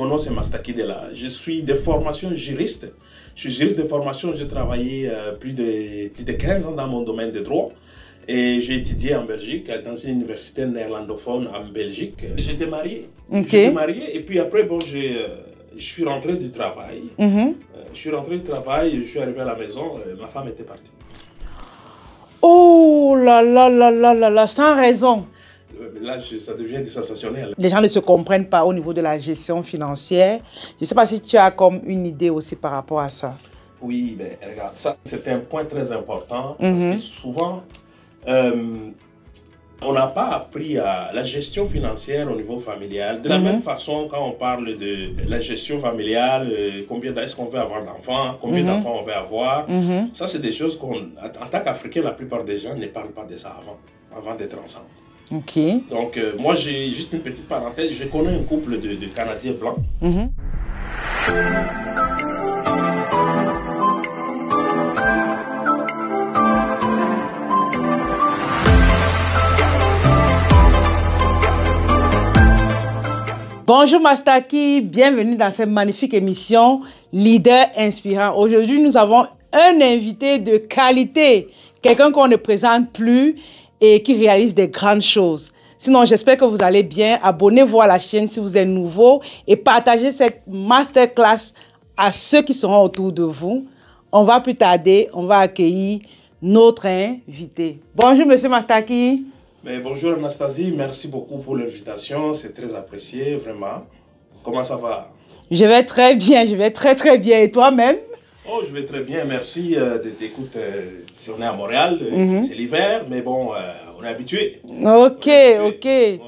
nom c'est Mastaki Dela. Je suis de formation juriste. Je suis juriste de formation, j'ai travaillé plus de 15 ans dans mon domaine de droit. Et j'ai étudié en Belgique, dans une université néerlandophone en Belgique. J'étais marié. Okay. J'étais marié et puis après, bon, je suis rentré du travail. Je suis rentré du travail, je suis arrivé à la maison, ma femme était partie. Oh là là là là là là, sans raison. Là, ça devient sensationnel. Les gens ne se comprennent pas au niveau de la gestion financière. Je ne sais pas si tu as comme une idée aussi par rapport à ça. Oui, mais regarde, ça, c'est un point très important parce que souvent, on n'a pas appris à la gestion financière au niveau familial. De la même façon, quand on parle de la gestion familiale, combien est-ce qu'on veut avoir d'enfants, combien d'enfants on veut avoir, ça c'est des choses qu'on, en tant qu'Africain, la plupart des gens ne parlent pas de ça avant d'être ensemble. Okay. Donc moi j'ai juste une petite parenthèse, je connais un couple de Canadiens blancs. Bonjour Mastaki, bienvenue dans cette magnifique émission Leader Inspirant. Aujourd'hui, nous avons un invité de qualité, quelqu'un qu'on ne présente plus et qui réalise des grandes choses. Sinon, j'espère que vous allez bien. Abonnez-vous à la chaîne si vous êtes nouveau et partagez cette masterclass à ceux qui seront autour de vous. On va plus tarder, on va accueillir notre invité. Bonjour Monsieur Mastaki. Mais bonjour Anastasie, merci beaucoup pour l'invitation, c'est très apprécié, vraiment. Comment ça va? Je vais très bien, je vais très bien. Et toi-même? Oh, je vais très bien, merci. Écoute, si on est à Montréal, c'est l'hiver, mais bon, on est habitué. Ok. Ouais.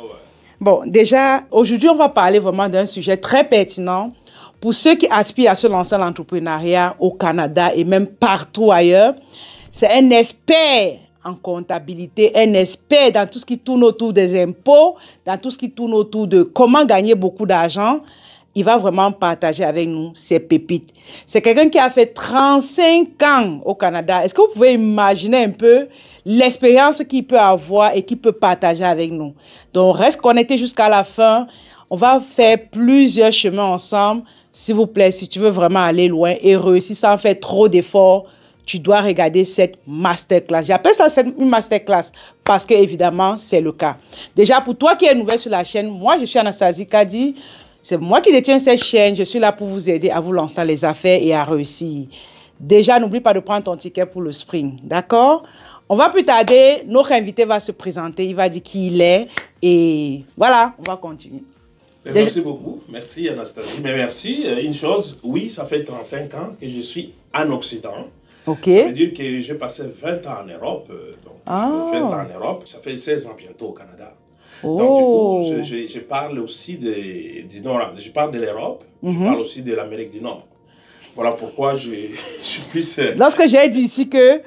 Bon, déjà, aujourd'hui, on va parler vraiment d'un sujet très pertinent pour ceux qui aspirent à se lancer dans l'entrepreneuriat au Canada et même partout ailleurs. C'est un expert en comptabilité, un expert dans tout ce qui tourne autour des impôts, dans tout ce qui tourne autour de comment gagner beaucoup d'argent. Il va vraiment partager avec nous ses pépites. C'est quelqu'un qui a fait 35 ans au Canada. Est-ce que vous pouvez imaginer un peu l'expérience qu'il peut avoir et qu'il peut partager avec nous? Donc, reste connecté jusqu'à la fin. On va faire plusieurs chemins ensemble. S'il vous plaît, si tu veux vraiment aller loin et réussir sans faire trop d'efforts, tu dois regarder cette masterclass. J'appelle ça une masterclass parce que, évidemment, c'est le cas. Déjà, pour toi qui es nouvelle sur la chaîne, moi, je suis Anastasie Kadi. C'est moi qui détiens cette chaîne. Je suis là pour vous aider à vous lancer dans les affaires et à réussir. Déjà, n'oublie pas de prendre ton ticket pour le sprint. D'accord? On va plus tarder. Notre invité va se présenter. Il va dire qui il est. Et voilà, on va continuer. Merci beaucoup. Merci Anastasie. Mais merci. Une chose, oui, ça fait 35 ans que je suis en Occident. Okay. Ça veut dire que j'ai passé 20 ans en Europe. Donc, 20 ans en Europe, ça fait 16 ans bientôt au Canada. Oh. Donc, du coup, je parle aussi du Nord. Je parle de l'Europe, je parle aussi de l'Amérique du Nord. Voilà pourquoi je suis plus... Lorsque j'ai dit ici que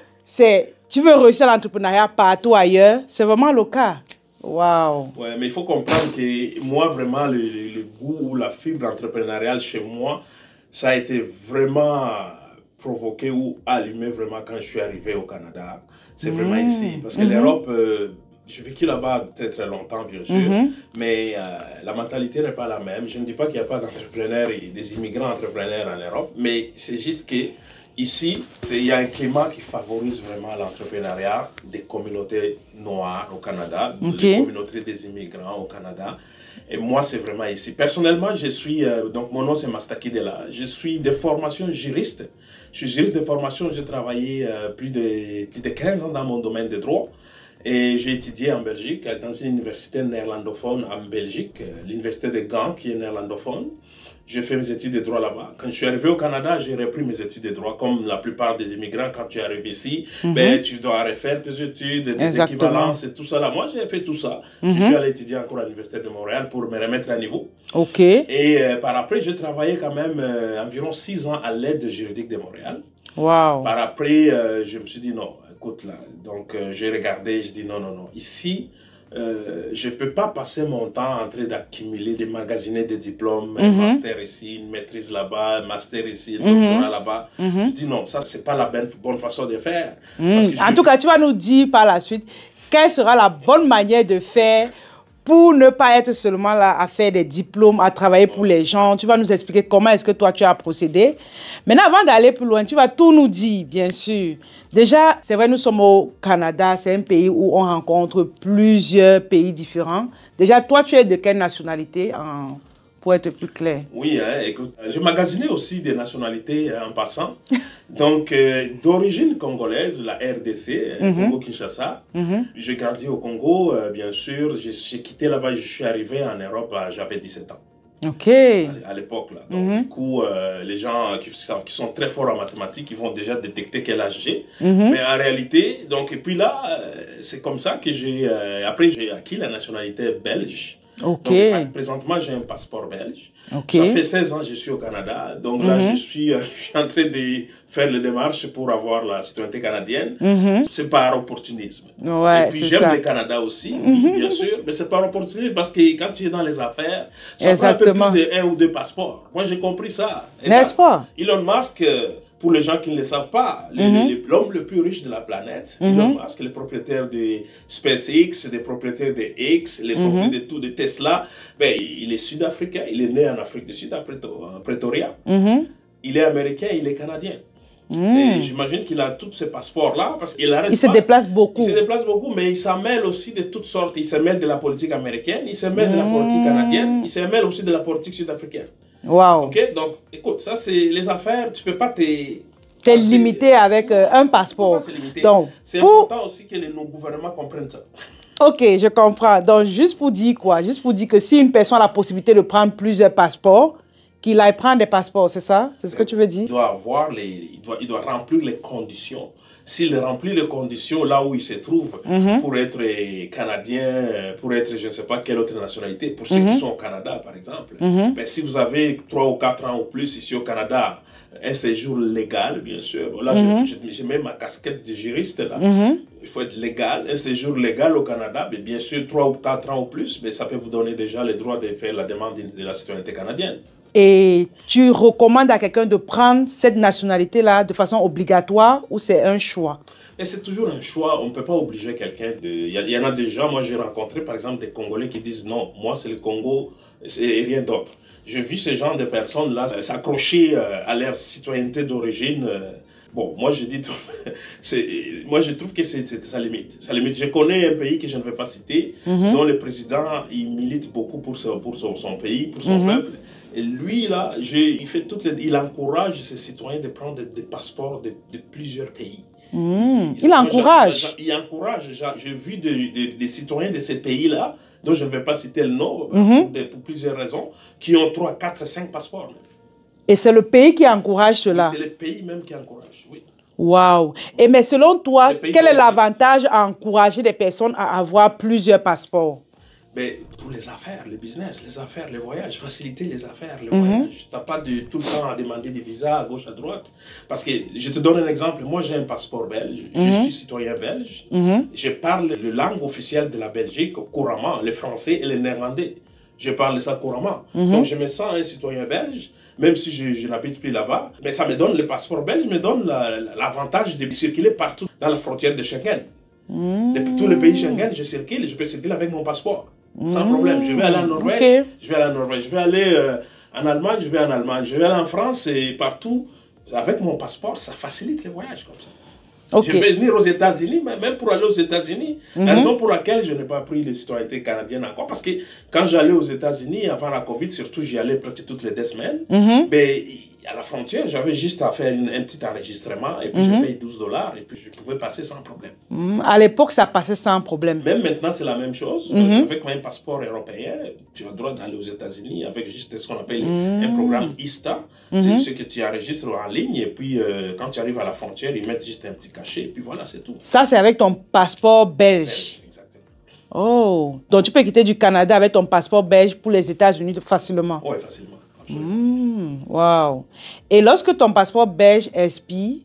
tu veux réussir l'entrepreneuriat partout ailleurs, c'est vraiment le cas. Waouh. Ouais, mais il faut comprendre que moi, vraiment, le goût ou la fibre entrepreneuriale chez moi, ça a été vraiment provoqué ou allumé vraiment quand je suis arrivé au Canada. C'est vraiment ici. Parce que l'Europe, j'ai vécu là-bas très longtemps, bien sûr, mais la mentalité n'est pas la même. Je ne dis pas qu'il n'y a pas d'entrepreneurs et des immigrants entrepreneurs en Europe, mais c'est juste que ici, il y a un climat qui favorise vraiment l'entrepreneuriat des communautés noires au Canada, des communautés des immigrants au Canada. Et moi, c'est vraiment ici. Personnellement, je suis, donc mon nom c'est Mastaki Dela. Je suis de formation juriste. Je suis juriste de formation, j'ai travaillé plus de 15 ans dans mon domaine de droit. Et j'ai étudié en Belgique, dans une université néerlandophone en Belgique, l'université de Gand, qui est néerlandophone. J'ai fait mes études de droit là-bas. Quand je suis arrivé au Canada, j'ai repris mes études de droit. Comme la plupart des immigrants, quand tu arrives ici, ben, tu dois refaire tes études, des équivalences et tout ça. Là. Moi, j'ai fait tout ça. Je suis allé étudier encore à l'université de Montréal pour me remettre à niveau. Ok. Et par après, j'ai travaillé quand même environ 6 ans à l'aide juridique de Montréal. Wow. Par après, je me suis dit non, écoute là. Donc, j'ai regardé, je dis non. Ici, je ne peux pas passer mon temps en train d'accumuler, de magasiner des diplômes, un master ici, une maîtrise là-bas, un master ici, un doctorat là-bas. Je dis non, ça, ce n'est pas la bonne façon de faire. Parce que en tout cas, tu vas nous dire par la suite quelle sera la bonne manière de faire pour ne pas être seulement là à faire des diplômes, à travailler pour les gens. Tu vas nous expliquer comment est-ce que toi, tu as procédé. Maintenant, avant d'aller plus loin, tu vas tout nous dire, bien sûr. Déjà, c'est vrai, nous sommes au Canada. C'est un pays où on rencontre plusieurs pays différents. Déjà, toi, tu es de quelle nationalité, pour être plus clair? Oui, hein, écoute, j'ai magasiné aussi des nationalités en passant. Donc, d'origine congolaise, la RDC, Congo-Kinshasa. J'ai grandi au Congo, bien sûr. J'ai quitté là-bas, je suis arrivé en Europe, j'avais 17 ans. Ok. À l'époque, là. Donc, du coup, les gens qui sont très forts en mathématiques, ils vont déjà détecter quel âge j'ai. Mais en réalité, donc, et puis là, c'est comme ça que après, j'ai acquis la nationalité belge. Ok. Donc, présentement, j'ai un passeport belge. Okay. Ça fait 16 ans que je suis au Canada. Donc là, je suis en train de faire les démarches pour avoir la citoyenneté canadienne. C'est par opportunisme. Ouais, et puis j'aime le Canada aussi, bien sûr. Mais c'est par opportunisme parce que quand tu es dans les affaires, ça prend un peu plus de 1 ou 2 passeports. Moi, j'ai compris ça. N'est-ce pas? Elon Musk... Pour les gens qui ne le savent pas, l'homme le plus riche de la planète, Elon Musk, le propriétaire de SpaceX, des propriétaires de X, les propriétaires de tout, de Tesla, ben, il est sud-africain, il est né en Afrique du Sud, à Pretoria. Il est américain, il est canadien. Et j'imagine qu'il a tous ces passeports-là parce qu'il arrête. Il se déplace beaucoup. Il se déplace beaucoup, mais il s'en mêle aussi de toutes sortes. Il se mêle de la politique américaine, il se mêle de la politique canadienne, il se mêle aussi de la politique sud-africaine. Wow. Ok, donc écoute, ça c'est les affaires, tu peux pas t'es limité avec un passeport. Donc, c'est important aussi que nos gouvernements comprennent ça. Ok, je comprends. Donc, juste pour dire quoi? Juste pour dire que si une personne a la possibilité de prendre plusieurs passeports, qu'il aille prendre des passeports, c'est ça? C'est ce que tu veux dire? Il doit remplir les conditions. S'il remplit les conditions là où il se trouve pour être canadien, pour être je ne sais pas quelle autre nationalité, pour ceux qui sont au Canada par exemple, mais si vous avez 3 ou 4 ans ou plus ici au Canada, un séjour légal bien sûr, là je mets ma casquette de juriste là, il faut être légal, un séjour légal au Canada, mais bien sûr 3 ou 4 ans ou plus, mais ça peut vous donner déjà le droit de faire la demande de la citoyenneté canadienne. Et tu recommandes à quelqu'un de prendre cette nationalité-là de façon obligatoire ou c'est un choix? Et c'est toujours un choix. On ne peut pas obliger quelqu'un de... Il y en a des gens, moi j'ai rencontré par exemple des Congolais qui disent non, moi c'est le Congo et rien d'autre. J'ai vu ce genre de personnes-là s'accrocher à leur citoyenneté d'origine. Bon, moi je dis, moi je trouve que c'est sa limite. Sa limite. Je connais un pays que je ne vais pas citer, dont le président il milite beaucoup pour son pays, pour son peuple. Et lui, là, il encourage ses citoyens de prendre des passeports de plusieurs pays. Il encourage. Il encourage. J'ai vu des citoyens de ces pays-là, dont je ne vais pas citer le nom, pour plusieurs raisons, qui ont 3, 4, 5 passeports. Même. Et c'est le pays qui encourage cela? C'est le pays même qui encourage, oui. Waouh! Et mais selon toi, quel est l'avantage à encourager des personnes à avoir plusieurs passeports? Mais pour les affaires, le business, les affaires, les voyages, faciliter les affaires, les voyages. Tu n'as pas tout le temps à demander des visas à gauche, à droite. Parce que, je te donne un exemple, moi j'ai un passeport belge, je suis citoyen belge, je parle la langue officielle de la Belgique couramment, le français et le néerlandais. Je parle ça couramment. Donc je me sens un citoyen belge, même si je n'habite plus là-bas. Mais ça me donne, le passeport belge me donne l'avantage de circuler partout dans la frontière de Schengen. Tous les pays Schengen, je peux circuler avec mon passeport. Sans problème. Je vais aller en Norvège, je vais aller en Norvège. Je vais aller en Allemagne, je vais en Allemagne. Je vais aller en France et partout. Avec mon passeport, ça facilite les voyages comme ça. Je vais venir aux États-Unis, mais même pour aller aux États-Unis, la raison pour laquelle je n'ai pas pris les citoyennetés canadiennes encore, parce que quand j'allais aux États-Unis, avant la Covid, surtout, j'y allais presque toutes les 2 semaines, mais à la frontière, j'avais juste à faire un petit enregistrement et puis je paye $12 et puis je pouvais passer sans problème. À l'époque, ça passait sans problème. Même maintenant, c'est la même chose. Avec mon passeport européen, tu as le droit d'aller aux États-Unis avec juste ce qu'on appelle un programme ISTA. C'est ce que tu enregistres en ligne et puis quand tu arrives à la frontière, ils mettent juste un petit cachet et puis voilà, c'est tout. Ça, c'est avec ton passeport belge. Exactement. Oh, donc tu peux quitter du Canada avec ton passeport belge pour les États-Unis facilement? Oui, facilement. Wow. Et lorsque ton passeport belge expire,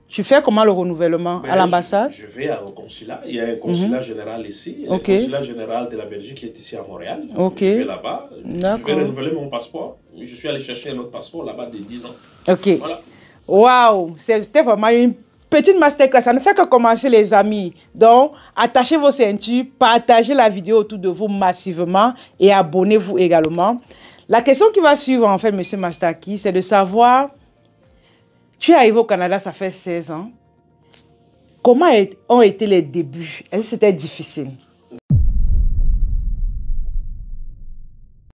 tu fais comment le renouvellement à l'ambassade? Je vais au consulat. Il y a un consulat général ici. Le consulat général de la Belgique qui est ici à Montréal. Je vais là-bas. Je vais renouveler mon passeport. Je suis allé chercher un autre passeport là-bas de 10 ans. Ok. Voilà. Wow. C'était vraiment une petite masterclass, ça ne fait que commencer les amis. Donc, attachez vos ceintures, partagez la vidéo autour de vous massivement et abonnez-vous également. La question qui va suivre en fait, Monsieur Mastaki, c'est de savoir, tu es arrivé au Canada, ça fait 16 ans. Comment ont été les débuts? Est-ce que c'était difficile?